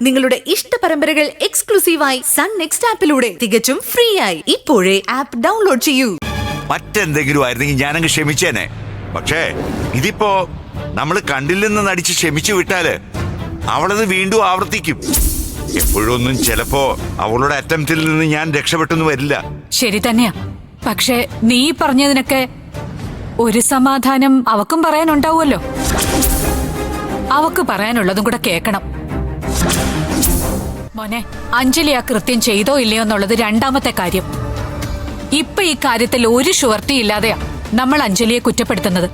നിങ്ങളുടെ ഇഷ്ട പരമ്പരകൾ എക്സ്ക്ലൂസീവായി സൺ നെക്സ്റ്റ് ആപ്പിലൂടെ തികച്ചും ഫ്രീ ആയി ഇപ്പോഴേ ആപ്പ് ഡൗൺലോഡ് ചെയ്യൂ. മറ്റെന്തെങ്കിലും ആയിരുന്നെങ്കിൽ ഞാനങ്ങ് ക്ഷമിച്ചേനെ. പക്ഷേ ഇതിപ്പോ നമ്മൾ കണ്ടില്ലെന്ന് നടിച്ച് ക്ഷമിച്ചു വിട്ടാല് അവളത് വീണ്ടും ആവർത്തിക്കും. എപ്പോഴൊന്നും ചിലപ്പോ അവളുടെ അറ്റംപ്റ്റിൽ നിന്ന് ഞാൻ രക്ഷപ്പെട്ടൊന്നും വരില്ല. ശരി തന്നെയാ. പക്ഷെ നീ പറഞ്ഞതിനൊക്കെ ഒരു സമാധാനം അവക്കും പറയാനുണ്ടാവുമല്ലോ. അവക്ക് പറയാനുള്ളതും കൂടെ കേക്കണം. മോനെ, അഞ്ജലി ആ കൃത്യം ചെയ്തോ ഇല്ലയോ എന്നുള്ളത് രണ്ടാമത്തെ കാര്യം. ഇപ്പൊ ഈ കാര്യത്തിൽ ഒരു ഷുവർട്ടി ഇല്ലാതെയാ നമ്മൾ അഞ്ജലിയെ കുറ്റപ്പെടുത്തുന്നത്.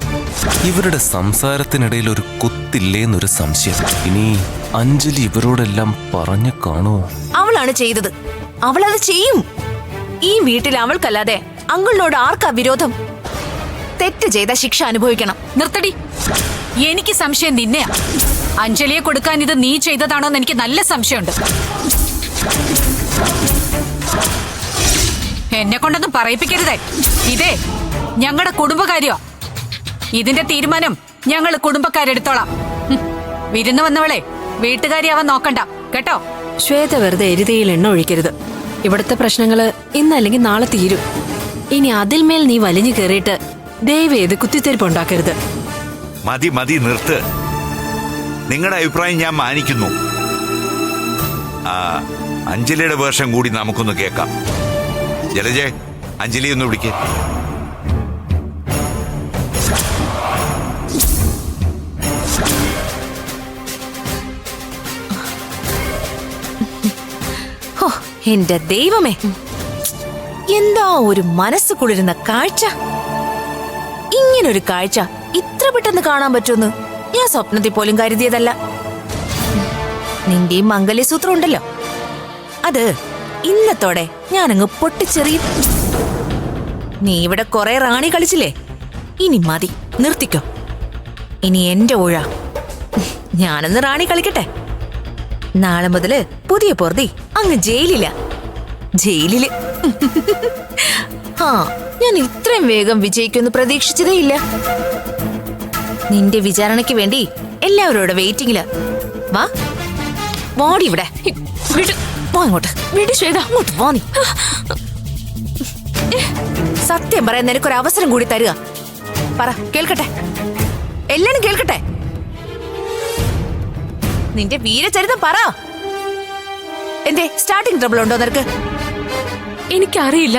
ഇവരുടെ സംസാരത്തിനിടയിൽ ഒരു കുത്തില്ലേന്നൊരു സംശയം. ഇനി അഞ്ജലി ഇവരോടെല്ലാം പറഞ്ഞു കാണുമോ? അവളാണ് ചെയ്തത്, അവളത് ചെയ്യും. ഈ വീട്ടിൽ അവൾക്കല്ലാതെ അങ്കിളിനോട് ആർക്കാ വിരോധം? തെറ്റ് ചെയ്ത ശിക്ഷ അനുഭവിക്കണം. നിർത്തടി. എനിക്ക് സംശയം നിന്നെയാ. അഞ്ജലിയെ കൊടുക്കാൻ ഇത് നീ ചെയ്തതാണോന്ന് എനിക്ക് നല്ല സംശയമുണ്ട്. എന്നെ കൊണ്ടൊന്നും പറയിപ്പിക്കരുതേ. ഇതേ ഞങ്ങളുടെ കുടുംബകാര്യോ. ഇതിന്റെ തീരുമാനം ഞങ്ങൾ കുടുംബക്കാരെടുത്തോളാം. വിരുന്ന് വന്നവളെ വീട്ടുകാരിയാവാൻ നോക്കണ്ട കേട്ടോ. ശ്വേത വെറുതെ എരുതിയിൽ എണ്ണ ഒഴിക്കരുത്. ഇവിടുത്തെ പ്രശ്നങ്ങള് ഇന്നല്ലെങ്കിൽ നാളെ തീരും. ഇനി അതിൽമേൽ നീ വലിഞ്ഞു കയറിയിട്ട് ദയവേത് കുത്തിത്തെരിപ്പുണ്ടാക്കരുത്. മതി മതി, നിർത്ത്. നിങ്ങളുടെ അഭിപ്രായം ഞാൻ മാനിക്കുന്നു. അഞ്ജലിയുടെ വേർഷൻ കൂടി നമുക്കൊന്ന് കേൾക്കാം. ജലജെ, അഞ്ജലി ഒന്ന് വിളിക്കേ. എന്റെ ദൈവമേ, എന്താ ഒരു മനസ്സ് കുളിരുന്ന കാഴ്ച. ഇങ്ങനൊരു കാഴ്ച ഇത്ര പെട്ടെന്ന് കാണാൻ പറ്റുമെന്ന് ഞാൻ സ്വപ്നത്തിൽ പോലും കരുതിയതല്ല. നിന്റെ മംഗല്യസൂത്രം ഉണ്ടല്ലോ, അത് ഇന്നത്തോടെ ഞാനങ്ങ് പൊട്ടിച്ചെറിയും. നീ ഇവിടെ കുറെ റാണി കളിച്ചില്ലേ, ഇനി മതി, നിർത്തിക്കോ. ഇനി എന്റെ ഊഴ. ഞാനൊന്ന് റാണി കളിക്കട്ടെ. നാളെ മുതല് പുതിയ പൊറുതി അങ്ങ് ജയിലില്. ഞാൻ ഇത്രയും വേഗം വിജയിക്കുമെന്ന് പ്രതീക്ഷിച്ചതേ ഇല്ല. നിന്റെ വിചാരണയ്ക്ക് വേണ്ടി എല്ലാവരോടും വെയിറ്റിംഗില്. വാ, വാടി ഇവിടെ. ഇങ്ങോട്ട് അങ്ങോട്ട് വാ. നീ സത്യം പറയാൻ നിനക്കൊരു അവസരം കൂടി തരിക. പറ, കേൾക്കട്ടെ, എല്ലാരും കേൾക്കട്ടെ. നിന്റെ വീരചരിതം പറ. എന്തേ സ്റ്റാർട്ടിംഗ് ട്രബിൾ ഉണ്ടോ നിനക്ക്? എനിക്കറിയില്ല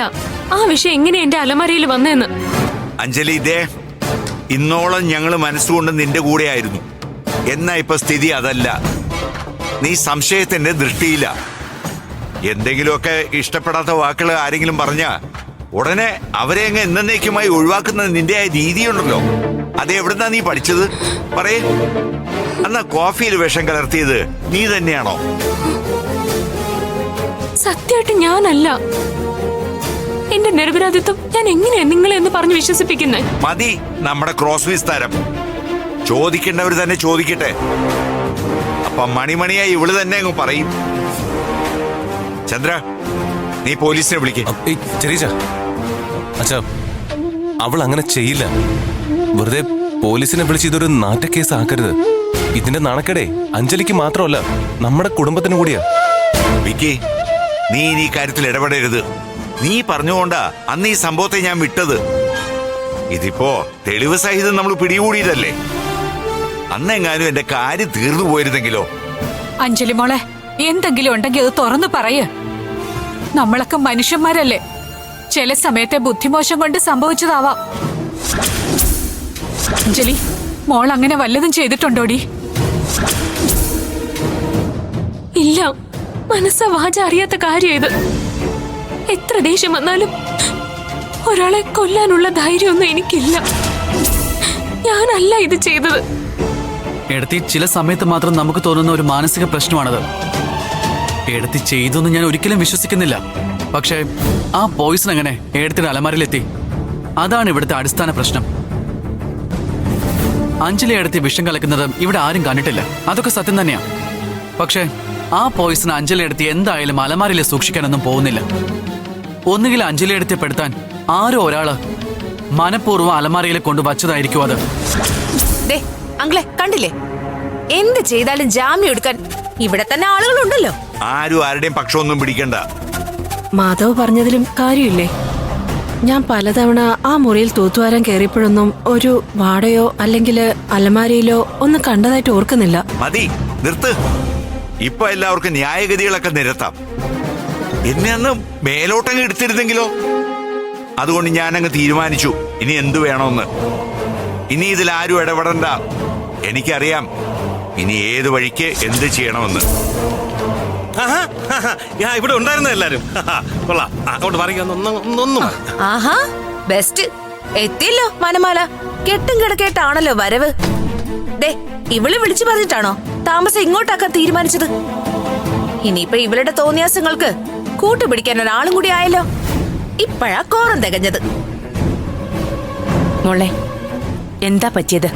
ആ വിഷയം എങ്ങനെ എന്റെ അലമാരയിൽ വന്നെന്ന്. അഞ്ജലി, ഇതേ ഇന്നോളം ഞങ്ങൾ മനസ്സുകൊണ്ട് നിന്റെ കൂടെ ആയിരുന്നു. എന്നാ ഇപ്പൊ സ്ഥിതി അതല്ല. നീ സംശയത്തിന്റെ ദൃഷ്ടിയില്ല. എന്തെങ്കിലുമൊക്കെ ഇഷ്ടപ്പെടാത്ത വാക്കുകൾ ആരെങ്കിലും പറഞ്ഞാ ഉടനെ അവരെ അങ്ങ് എന്നേക്കുമായി ഒഴിവാക്കുന്ന നിന്റെ ആ രീതിയുണ്ടല്ലോ, അത് എവിടുന്നാ നീ പഠിച്ചത്? പറയേ. എന്നാ കോഫിയിൽ വിഷം കലർത്തിയത് നീ തന്നെയാണോ? സത്യമായിട്ട് ഞാനല്ല. എന്റെ നിരപരാധിത്വം ഞാൻ എങ്ങനെയാ നിങ്ങളെ എന്ന് പറഞ്ഞു വിശ്വസിപ്പിക്കുന്നത്? മതി നമ്മുടെ ക്രോസ് വിസ്താരം. ചോദിക്കേണ്ടവർ തന്നെ ചോദിക്കട്ടെ. അപ്പൊ മണിമണിയായി ഇവള് തന്നെ അങ്ങ് പറയും. ചന്ദ്ര, നീ പോലീസിനെ വിളിക്കേ. അച്ഛാ, അവൾ അങ്ങനെ ചെയ്യില്ല. വെറുതെ പോലീസിനെ വിളിച്ച് ഇതൊരു നാറ്റക്കേസ് ആക്കരുത്. ഇതിന്റെ നാണക്കേടേ അഞ്ജലിക്ക് മാത്രമല്ല, നമ്മുടെ കുടുംബത്തിനും കൂടിയാ. വിക്കി, നീ ഈ കാര്യത്തിൽ ഇടപെടരുത്. നീ പറഞ്ഞുകൊണ്ടാ അന്ന് ഈ സംഭവത്തെ ഞാൻ വിട്ടത്. ഇതിപ്പോ തെളിവ് സഹിതം നമ്മൾ പിടികൂടിയതല്ലേ. അന്നെങ്ങാനും എന്റെ കാര്യം തീർന്നു പോയിരുന്നെങ്കിലോ? അഞ്ജലി മോളെ, എന്തെങ്കിലും ഉണ്ടെങ്കിൽ അത് തുറന്നു പറയ്. നമ്മളൊക്കെ മനുഷ്യന്മാരല്ലേ. ചില സമയത്തെ ബുദ്ധിമോശം കൊണ്ട് സംഭവിച്ചതാവാം. അഞ്ജലി മോൾ അങ്ങനെ വല്ലതും ചെയ്തിട്ടുണ്ടോടി? ഇല്ല, മനസ്സാ വാച അറിയാത്ത കാര്യം ഇത്. എത്ര ദേഷ്യം വന്നാലും ഒരാളെ കൊല്ലാനുള്ള ധൈര്യമൊന്നും എനിക്കില്ല. ഞാനല്ല ഇത് ചെയ്തത്. എടത്തി, ചില സമയത്ത് മാത്രം നമുക്ക് തോന്നുന്ന ഒരു മാനസിക പ്രശ്നമാണത്. എടത്തി ചെയ്തൊന്നും ഞാൻ ഒരിക്കലും വിശ്വസിക്കുന്നില്ല. പക്ഷേ ആ പോയിസൺ എങ്ങനെ എടത്തിയുടെ അലമാരയിലെത്തി? അതാണ് ഇവിടുത്തെ അടിസ്ഥാന പ്രശ്നം. അഞ്ജലി എടത്തി വിഷം കലക്കുന്നത് ഇവിടെ ആരും കണ്ടിട്ടില്ല, അതൊക്കെ സത്യം തന്നെയാ. പക്ഷേ ആ പോയിസൺ അഞ്ജലി എടത്തി എന്തായാലും അലമാരയിൽ സൂക്ഷിക്കാനൊന്നും പോകുന്നില്ല. ഒന്നുകിൽ അഞ്ജലി എടത്തിയെ പെടുത്താൻ ആരോ ഒരാള് മനഃപൂർവ്വം അലമാരയിൽ കൊണ്ട് വച്ചതായിരിക്കും അത്. അങ്കിളെ, കണ്ടില്ലേ, എന്ത് ചെയ്താലും ജാമ്യം എടുക്കാൻ ഇവിടെ തന്നെ ആളുകളുണ്ടല്ലോ. ആരും ആരുടെയും പക്ഷമൊന്നും പിടിക്കണ്ട. മാധവ് പറഞ്ഞതിലും കാര്യമില്ലേ? ഞാൻ പലതവണ ആ മുറിയിൽ തൂത്തുവാരാൻ കയറിയപ്പോഴൊന്നും ഒരു വാടയോ അല്ലെങ്കിൽ അലമാരയിലോ ഒന്നും കണ്ടതായിട്ട് ഓർക്കുന്നില്ല. മതി, നിർത്ത്. ഇപ്പൊ എല്ലാവർക്കും ന്യായഗതികളൊക്കെ നിരത്താം. എന്നെ അന്ന് മേലോട്ടങ്ങ് എടുത്തിരുന്നെങ്കിലോ? അതുകൊണ്ട് ഞാനങ്ങ് തീരുമാനിച്ചു ഇനി എന്തു വേണമെന്ന്. ഇനി ഇതിൽ ആരും ഇടപെടണ്ട. എനിക്കറിയാം ഇനി ഏത് വഴിക്ക് എന്ത് ചെയ്യണമെന്ന്. ഇവിടെ ഉണ്ടായിരുന്ന എല്ലാരും കൊള്ളാം. അങ്ങോട്ട് പറയുക. ആഹാ, ബെസ്റ്റ്. എത്തിയല്ലോ മനമാല. കെട്ടും കിടക്കേട്ടാണല്ലോ വരവ്. ദേ, ഇവള് വിളിച്ചു പറഞ്ഞിട്ടാണോ താമസം ഇങ്ങോട്ടാക്കാൻ തീരുമാനിച്ചത്? ഇനിയിപ്പൊ ഇവളുടെ തോന്നിയാസങ്ങൾക്ക് കൂട്ടുപിടിക്കാൻ ഒരാളും കൂടി ആയല്ലോ. ഇപ്പഴാ കോറം തികഞ്ഞത്. മോളെ, എന്താ പറ്റിയത്?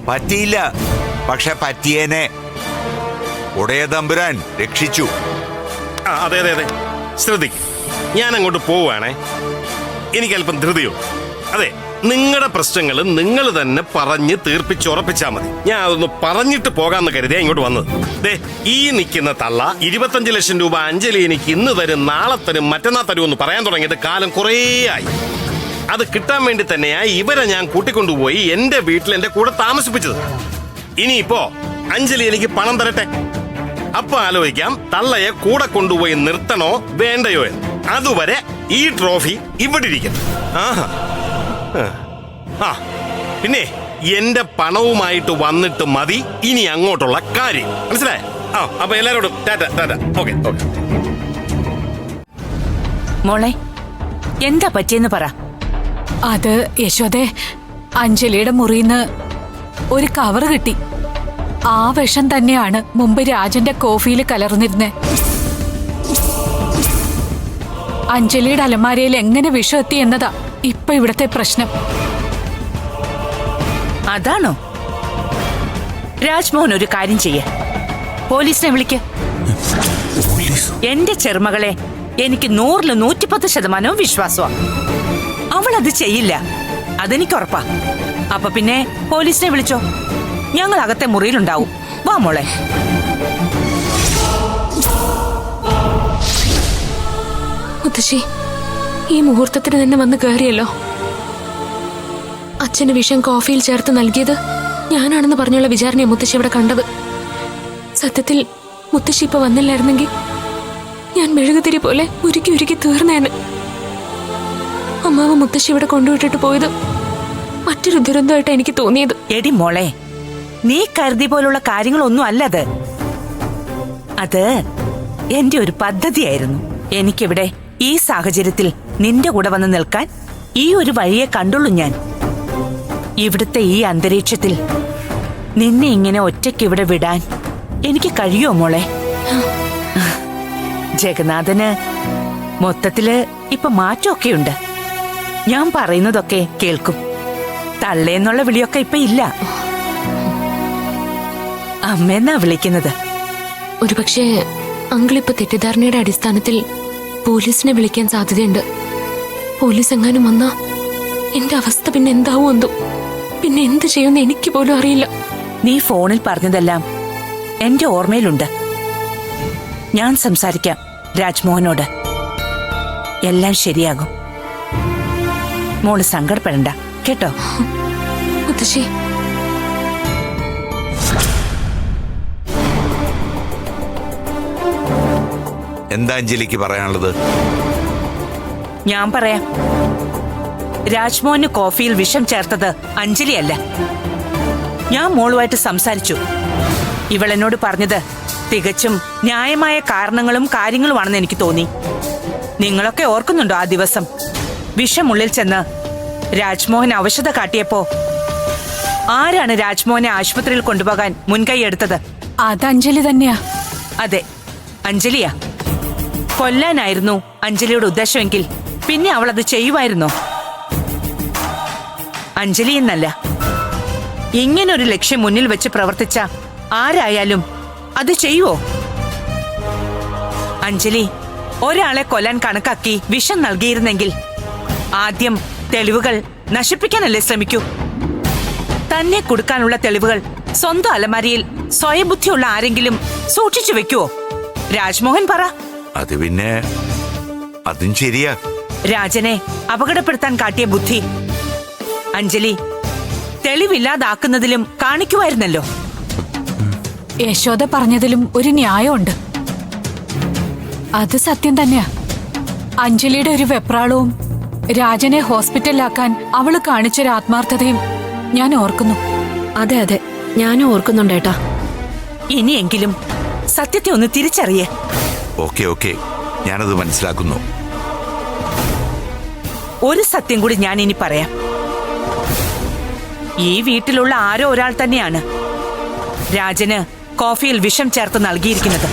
പറ്റിയില്ല, പക്ഷെ പറ്റിയേനെ. ഉടയ തമ്പുരാൻ രക്ഷിച്ചു. അതെ അതെ അതെ, ശ്രദ്ധിക്കും. ഞാൻ അങ്ങോട്ട് പോവുകയാണേ. എനിക്കല്പം ധൃതിയോ. അതെ, നിങ്ങളുടെ പ്രശ്നങ്ങൾ നിങ്ങൾ തന്നെ പറഞ്ഞ് തീർപ്പിച്ചുറപ്പിച്ചാൽ മതി. ഞാൻ അതൊന്ന് പറഞ്ഞിട്ട് പോകാമെന്ന് കരുതിയാ ഇങ്ങോട്ട് വന്നത്. ദേ, ഈ നിൽക്കുന്ന തള്ള 25 ലക്ഷം രൂപ അഞ്ജലി എനിക്ക് ഇന്ന് തരും, നാളെ തരും, മറ്റന്നാൾ തരും എന്ന് പറയാൻ തുടങ്ങിയിട്ട് കാലം കുറേ ആയി. അത് കിട്ടാൻ വേണ്ടി തന്നെയാ ഇവരെ ഞാൻ കൂട്ടിക്കൊണ്ടുപോയി എന്റെ വീട്ടിൽ എന്റെ കൂടെ താമസിപ്പിച്ചത്. ഇനിയിപ്പോ അഞ്ജലി എനിക്ക് പണം തരട്ടെ, അപ്പൊ ആലോചിക്കാം തള്ളയെ കൂടെ കൊണ്ടുപോയി നിർത്തണോ വേണ്ടയോ എന്ന്. അതുവരെ ഈ ട്രോഫി ഇവിടെ ഇരിക്കട്ടെ. ആഹാ. പിന്നെ എന്റെ പണവുമായിട്ട് വന്നിട്ട് മതി ഇനി അങ്ങോട്ടുള്ള കാര്യം. മനസ്സിലായോ? അപ്പൊ എല്ലാരോടും ടാറ്റ ടാറ്റ. Okay okay. മോളെ, എന്താ പറ്റിയെന്ന് പറ. അത് യശോദേ, അഞ്ജലിയുടെ മുറിയിന്ന് ഒരു കവർ കിട്ടി. ആ വിഷം തന്നെയാണ് മുമ്പ് രാജന്റെ കോഫിയിൽ കലർന്നിരുന്നേ. അഞ്ജലിയുടെ അലമാരയിൽ എങ്ങനെ വിഷം എത്തി എന്നതാ ഇപ്പൊ ഇവിടത്തെ പ്രശ്നം. അതാണോ? രാജ്മോഹൻ ഒരു കാര്യം ചെയ്യ, പോലീസിനെ വിളിക്ക്. എന്റെ ചെറുമകളെ എനിക്ക് 100-ൽ 110% വിശ്വാസമാണ്. അവൾ അത് ചെയ്യില്ല, അതെനിക്ക് ഉറപ്പാ. അപ്പൊ പിന്നെ പോലീസിനെ വിളിച്ചോ, ഞങ്ങൾ അകത്തെ മുറിയിലുണ്ടാവും. വാ മോളെ. മുത്തശ്ശി, ഈ മുഹൂർത്തത്തിന് തന്നെ വന്ന് കയറിയല്ലോ. അച്ഛന് വിഷം കോഫിയിൽ ചേർത്ത് നൽകിയത് ഞാനാണെന്ന് പറഞ്ഞുള്ള വിചാരണയെ മുത്തശ്ശി ഇവിടെ കണ്ടത്. സത്യത്തിൽ മുത്തശ്ശി ഇപ്പൊ വന്നില്ലായിരുന്നെങ്കിൽ ഞാൻ മെഴുകുതിരി പോലെ ഉരുക്കി ഉരുക്കി തീർന്നേന്. അമ്മാവ് മുത്തശ്ശി ഇവിടെ കൊണ്ടുവിട്ടിട്ട് പോയത് മറ്റൊരു ദുരന്തമായിട്ട് എനിക്ക് തോന്നിയത്. എടി മോളെ, നീ കരുതി പോലുള്ള കാര്യങ്ങളൊന്നും അല്ലത്. അത് എന്റെ ഒരു പദ്ധതിയായിരുന്നു. എനിക്കിവിടെ ഈ സാഹചര്യത്തിൽ നിന്റെ കൂടെ വന്ന് നിൽക്കാൻ ഈ ഒരു വഴിയെ കണ്ടുള്ളൂ ഞാൻ. ഇവിടുത്തെ ഈ അന്തരീക്ഷത്തിൽ നിന്നെ ഇങ്ങനെ ഒറ്റയ്ക്ക് ഇവിടെ വിടാൻ എനിക്ക് കഴിയുമോ മോളെ? ജഗന്നാഥന് മൊത്തത്തില് ഇപ്പൊ മാറ്റമൊക്കെയുണ്ട്. ഞാൻ പറയുന്നതൊക്കെ കേൾക്കും. തള്ളേന്നുള്ള വിളിയൊക്കെ ഇപ്പൊ ഇല്ല, അമ്മയെന്നാ വിളിക്കുന്നത്. ഒരുപക്ഷെ അങ്കിളിപ്പോ തെറ്റിദ്ധാരണയുടെ അടിസ്ഥാനത്തിൽ പോലീസിനെ വിളിക്കാൻ സാധ്യതയുണ്ട്. പോലീസ് എങ്ങാനും വന്നാ എന്റെ അവസ്ഥ പിന്നെ എന്താവും എന്തോ. പിന്നെ എന്ത് ചെയ്യുമെന്ന് എനിക്ക് പോലും അറിയില്ല. നീ ഫോണിൽ പറഞ്ഞതെല്ലാം എന്റെ ഓർമ്മയിലുണ്ട്. ഞാൻ സംസാരിക്കാം രാജ്മോഹനോട്. എല്ലാം ശരിയാകും. മോള് സങ്കടപ്പെടണ്ട കേട്ടോ. മുത്തശ്ശി, എന്താ അഞ്ജലിക്ക് പറയാനുള്ളത്? ഞാൻ പറയാം. രാജ്മോഹന് കോഫിയിൽ വിഷം ചേർത്തത് അഞ്ജലിയല്ല. ഞാൻ മോളുമായിട്ട് സംസാരിച്ചു. ഇവളെന്നോട് പറഞ്ഞത് തികച്ചും ന്യായമായ കാരണങ്ങളും കാര്യങ്ങളുമാണെന്ന് എനിക്ക് തോന്നി. നിങ്ങളൊക്കെ ഓർക്കുന്നുണ്ടോ ആ ദിവസം വിഷമുള്ളിൽ ചെന്ന് രാജ്മോഹൻ അവശത കാട്ടിയപ്പോ ആരാണ് രാജ്മോഹനെ ആശുപത്രിയിൽ കൊണ്ടുപോകാൻ മുൻകൈയെടുത്തത്? അത് അഞ്ജലി തന്നെയാ. അതെ, അഞ്ജലിയാ. കൊല്ലാനായിരുന്നു അഞ്ജലിയുടെ ഉദ്ദേശമെങ്കിൽ പിന്നെ അവൾ അത് ചെയ്യുമായിരുന്നോ? അഞ്ജലി എന്നല്ല, ഇങ്ങനൊരു ലക്ഷ്യം മുന്നിൽ വെച്ച് പ്രവർത്തിച്ച ആരായാലും അത് ചെയ്യുവോ? അഞ്ജലി ഒരാളെ കൊല്ലാൻ കണക്കാക്കി വിഷം നൽകിയിരുന്നെങ്കിൽ ആദ്യം തെളിവുകൾ നശിപ്പിക്കാനല്ലേ ശ്രമിക്കൂ? തന്നെ കൊടുക്കാനുള്ള തെളിവുകൾ സ്വന്തം അലമാരിയിൽ സ്വയബുദ്ധിയുള്ള ആരെങ്കിലും സൂക്ഷിച്ചു വെക്കുവോ? രാജ്മോഹൻ പറ. അത് പിന്നെ അതും ശരിയാ. രാജനെ അപകടപ്പെടുത്താൻ കാട്ടിയ ബുദ്ധി അഞ്ജലി തെളിവില്ലാതാക്കുന്നതിലും കാണിക്കുമായിരുന്നല്ലോ. യശോദ പറഞ്ഞതിലും ഒരു ന്യായമുണ്ട്. അത് സത്യം തന്നെയാ. അഞ്ജലിയുടെ ഒരു വെപ്രാളവും രാജനെ ഹോസ്പിറ്റലിലാക്കാൻ അവള് കാണിച്ചൊരു ആത്മാർത്ഥതയും ഞാൻ ഓർക്കുന്നു. അതെ അതെ, ഞാനും ഓർക്കുന്നുണ്ടേട്ടാ. ഇനിയെങ്കിലും സത്യത്തെ ഒന്ന് തിരിച്ചറിയേ. ഓക്കെ ഓക്കെ, ഞാനത് മനസ്സിലാക്കുന്നു. ഒരു സത്യം കൂടി ഞാൻ ഇനി പറയാം. ഈ വീട്ടിലുള്ള ആരോ ഒരാൾ തന്നെയാണ് രാജന് കോഫിയിൽ വിഷം ചേർത്ത് നൽകിയിരിക്കുന്നത്.